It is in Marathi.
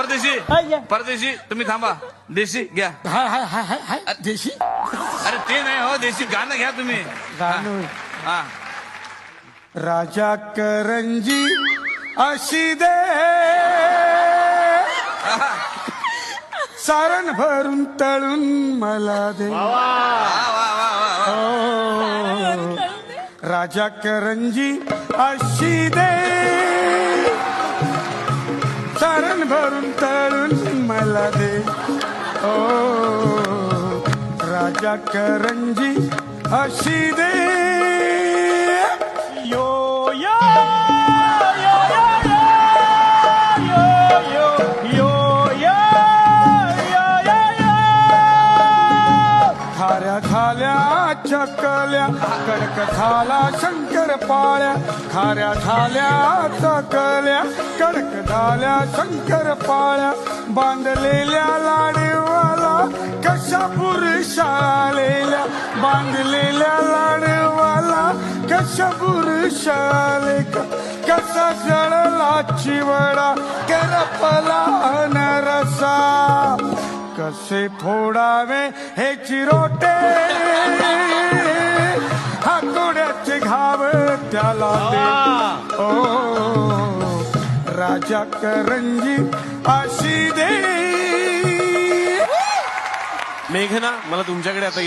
परदेशी परदेशी तुम्ही थांबा. देशी घ्या. हाय हाय हाय हाय हाय देशी अरे ते नाही हो, देशी गाणं घ्या तुम्ही. गाणं. हा. राजा करंजी अशी दे सारण भरून तळून मला दे. वा वा वा वा. ओ, राजा करंजी अशी दे सारण भरून तळून मला दे. ओ राजा करंजी अशी दे. यो यो यो यो यो यो यो यो यो यो. खाऱ्या झाल्या चकल्या कडक झाला शंकर पाळ्या. खाऱ्या झाल्या चकल्या कडक झाल्या शंकर पाळ्या. बांधलेल्या लाडवाला कशा पुरुषालेल्या. बांधलेल्या लाडवाला कशा पुरुषाले. कसा जळला चिवडा करपला नरसा. कसे फोडावे हे चिरोटे हातोड्याचे घाव त्याला दे. ओ राजा करंजी अशी दे. मेघना मला तुमच्याकडे आता